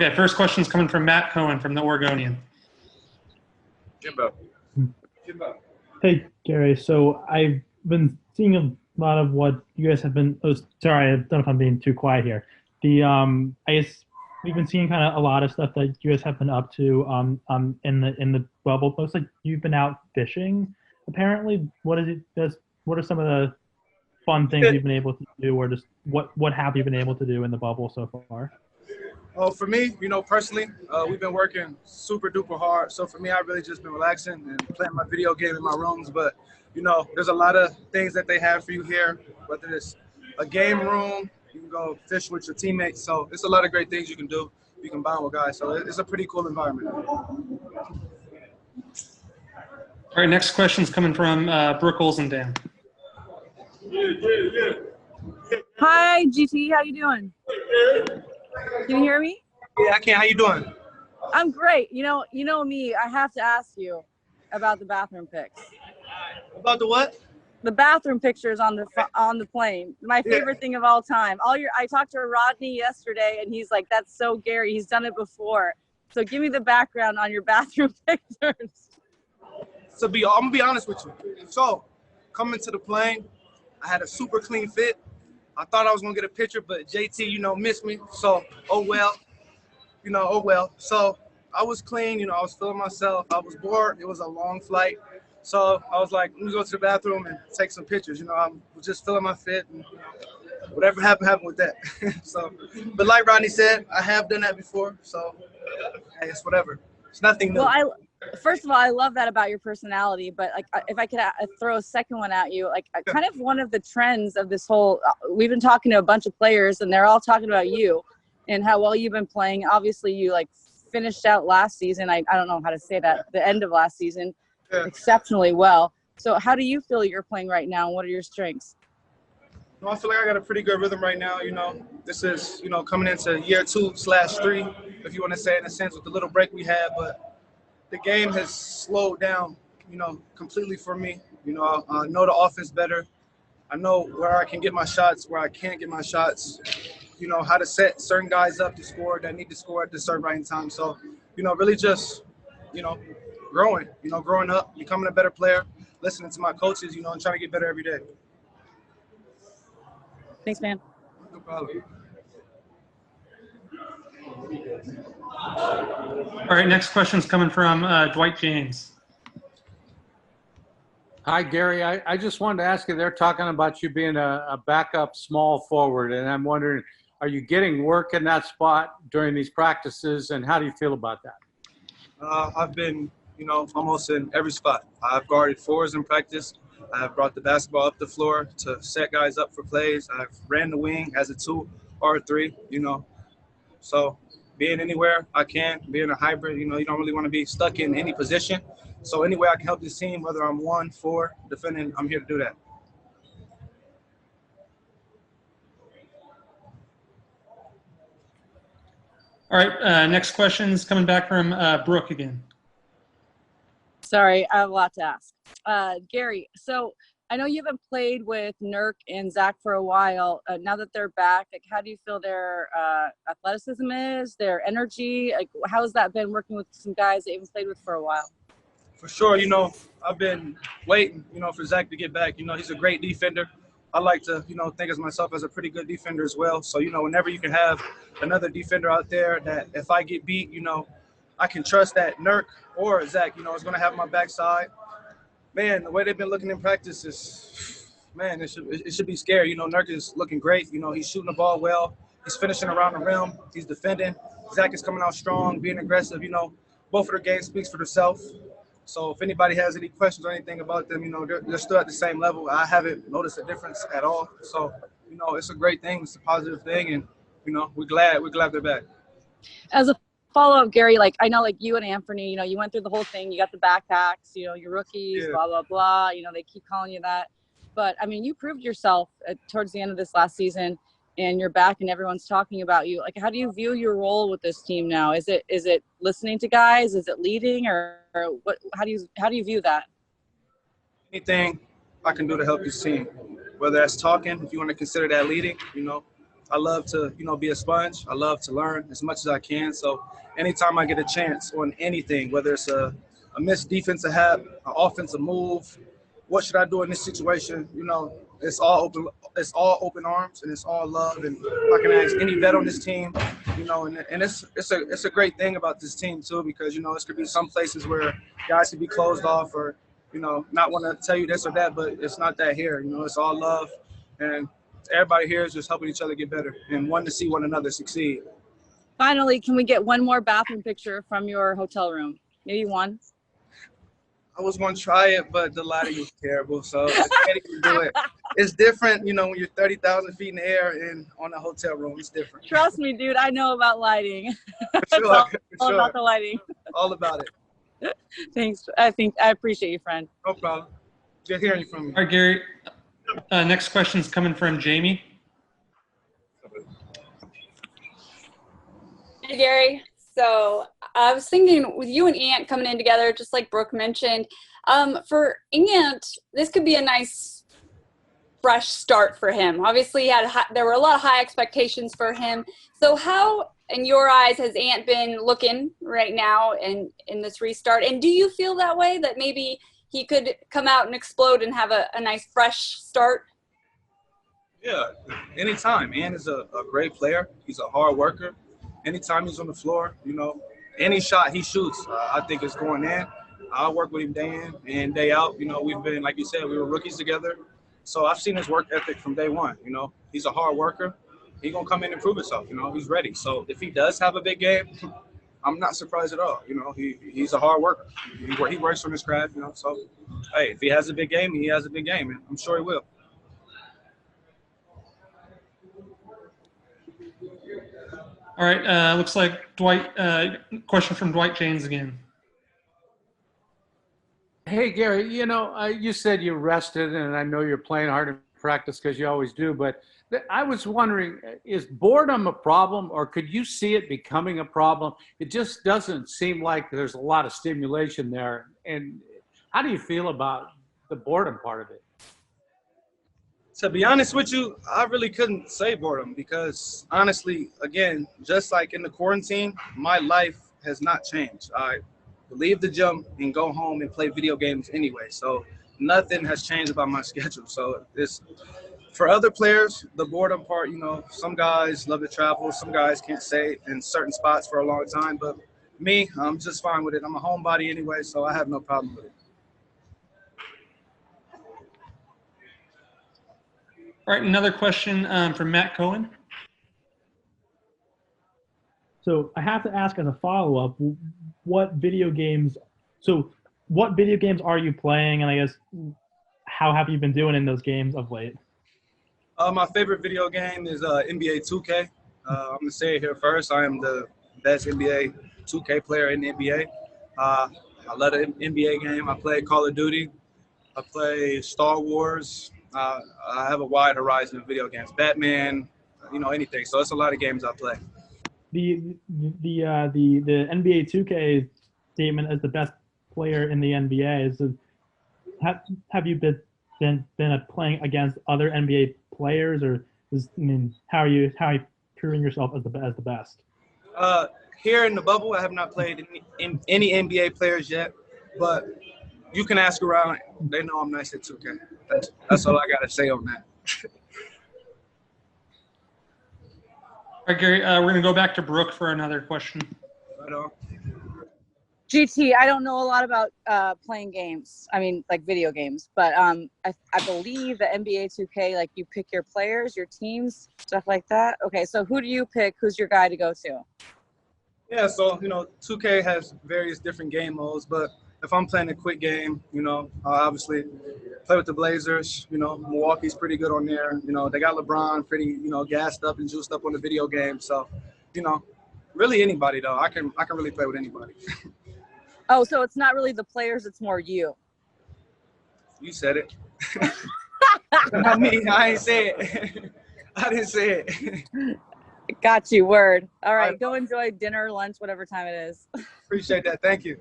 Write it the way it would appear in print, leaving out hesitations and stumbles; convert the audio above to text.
Okay, first question is coming from Matt Cohen from the Oregonian. Jimbo. Hey, Gary. So I've been seeing a lot of what you guys have been. Oh, sorry, I don't know if I'm being too quiet here. I guess we've been seeing kind of a lot of stuff that you guys have been up to in the bubble. Looks like you've been out fishing. Apparently, what is it? What are some of the fun things you've been able to do, or just what have you been able to do in the bubble so far? Oh, for me, personally, we've been working super duper hard. So for me, I've really just been relaxing and playing my video game in my rooms. But, there's a lot of things that they have for you here, whether it's a game room, you can go fish with your teammates. So it's a lot of great things you can do. You can bond with guys. So it's a pretty cool environment. All right, next question is coming from Brooke Olsendam. Hi, GT. How you doing? Can you hear me? Yeah, I can. How you doing? I'm great. You know me. I have to ask you about the bathroom pics. About the what? The bathroom pictures on the plane. My favorite thing of all time. I talked to Rodney yesterday, and he's like, "That's so Gary. He's done it before." So give me the background on your bathroom pictures. I'm gonna be honest with you. So coming to the plane, I had a super clean fit. I thought I was gonna get a picture, but JT, missed me. So, oh well. So I was clean, I was feeling myself. I was bored. It was a long flight. So I was like, let me go to the bathroom and take some pictures. I was just feeling my fit, and whatever happened with that. So, but like Rodney said, I have done that before. So, hey, it's whatever. It's nothing new. Well, first of all, I love that about your personality, but if I could throw a second one at you, kind of one of the trends of this whole, we've been talking to a bunch of players and they're all talking about you and how well you've been playing. Obviously you finished out last season. I don't know how to say that, the end of last season, exceptionally well. So how do you feel you're playing right now, and what are your strengths? I feel like I got a pretty good rhythm right now. This is, coming into year 2/3, if you want to say in a sense, with the little break we had, but the game has slowed down, completely for me. I know the offense better. I know where I can get my shots, where I can't get my shots, how to set certain guys up to score that need to score at the certain right time. So, really just, growing up, becoming a better player, listening to my coaches, and trying to get better every day. Thanks, man. No problem. All right, next question is coming from Dwight James. Hi, Gary. I just wanted to ask you, they're talking about you being a backup small forward, and I'm wondering, are you getting work in that spot during these practices, and how do you feel about that? I've been, almost in every spot. I've guarded fours in practice. I've brought the basketball up the floor to set guys up for plays. I've ran the wing as a 2 or a 3, So being anywhere I can, being a hybrid, you don't really want to be stuck in any position. So any way I can help this team, whether I'm 1, 4, defending, I'm here to do that. All right, next question is coming back from Brooke again. Sorry, I have a lot to ask. Gary, so I know you haven't played with Nurk and Zach for a while. Now that they're back, how do you feel their athleticism is, their energy? How has that been working with some guys that you haven't played with for a while? For sure, I've been waiting, for Zach to get back. He's a great defender. I like to, think of myself as a pretty good defender as well. So, whenever you can have another defender out there that if I get beat, I can trust that Nurk or Zach, is going to have my backside. Man, the way they've been looking in practice is, man, it should be scary. Nurk is looking great. He's shooting the ball well. He's finishing around the rim. He's defending. Zach is coming out strong, being aggressive. Both of their games speaks for themselves. So if anybody has any questions or anything about them, they're still at the same level. I haven't noticed a difference at all. So, it's a great thing. It's a positive thing. And, we're glad they're back. As a follow-up, Gary, I know you and Anthony, you went through the whole thing. You got the backpacks, your rookies, blah, blah, blah. They keep calling you that. But, you proved yourself towards the end of this last season, and you're back and everyone's talking about you. How do you view your role with this team now? Is it listening to guys? Is it leading, or what? How do you view that? Anything I can do to help this team, whether that's talking, if you want to consider that leading, I love to, be a sponge. I love to learn as much as I can. So anytime I get a chance on anything, whether it's a missed defensive hat, an offensive move, what should I do in this situation? It's all open. It's all open arms and it's all love. And I can ask any vet on this team, and it's a great thing about this team too, because it could be some places where guys could be closed off or not want to tell you this or that, but it's not that here. It's all love, and everybody here is just helping each other get better and wanting to see one another succeed. Finally, can we get one more bathroom picture from your hotel room? Maybe one. I was going to try it, but the lighting was terrible, so I can't even do it. It's different, when you're 30,000 feet in the air and on a hotel room. It's different. Trust me, dude. I know about lighting. For sure, all about the lighting. All about it. Thanks. I appreciate you, friend. No problem. Good hearing from you. All right, Gary. Next question is coming from Jamie. Hey, Gary. So I was thinking with you and Ant coming in together, just like Brooke mentioned, for Ant, this could be a nice fresh start for him. Obviously, there were a lot of high expectations for him. So how, in your eyes, has Ant been looking right now in this restart? And do you feel that way, that maybe he could come out and explode and have a nice fresh start? Yeah, anytime. Ant is a great player. He's a hard worker. Anytime he's on the floor, any shot he shoots, I think is going in. I work with him day in and day out. We've been, like you said, we were rookies together. So I've seen his work ethic from day one. He's a hard worker. He's going to come in and prove himself. He's ready. So if he does have a big game, I'm not surprised at all. He's a hard worker. He works on his craft, So, hey, if he has a big game, he has a big game. And I'm sure he will. All right, looks like Dwight, question from Dwight James again. Hey, Gary, you said you rested, and I know you're playing hard in practice because you always do, but I was wondering, is boredom a problem, or could you see it becoming a problem? It just doesn't seem like there's a lot of stimulation there. And how do you feel about the boredom part of it? To be honest with you, I really couldn't say boredom because, honestly, again, just like in the quarantine, my life has not changed. I leave the gym and go home and play video games anyway. So nothing has changed about my schedule. So it's for other players, the boredom part, some guys love to travel. Some guys can't stay in certain spots for a long time. But me, I'm just fine with it. I'm a homebody anyway, so I have no problem with it. All right, another question from Matt Cohen. So I have to ask as a follow-up, what video games are you playing? And I guess, how have you been doing in those games of late? My favorite video game is NBA 2K. I'm going to say it here first. I am the best NBA 2K player in the NBA. I love the NBA game. I play Call of Duty. I play Star Wars. I have a wide horizon of video games. Batman, anything. So it's a lot of games I play. The NBA 2K statement as the best player in the NBA is. Have you been playing against other NBA players, or how are you proving yourself as the best? Here in the bubble, I have not played any NBA players yet, but you can ask around. They know I'm nice at 2K. That's all I got to say on that. All right, Gary, we're going to go back to Brooke for another question. Right on. GT, I don't know a lot about playing games. Like video games, but I believe the NBA 2K, like you pick your players, your teams, stuff like that. Okay, so who do you pick? Who's your guy to go to? Yeah, so 2K has various different game modes, but if I'm playing a quick game, I'll obviously play with the Blazers. Milwaukee's pretty good on there. They got LeBron pretty, gassed up and juiced up on the video game. So, really anybody though. I can really play with anybody. Oh, so it's not really the players, it's more you. You said it. Not me. I ain't say it. I didn't say it. Got you, word. All right, go enjoy dinner, lunch, whatever time it is. Appreciate that. Thank you.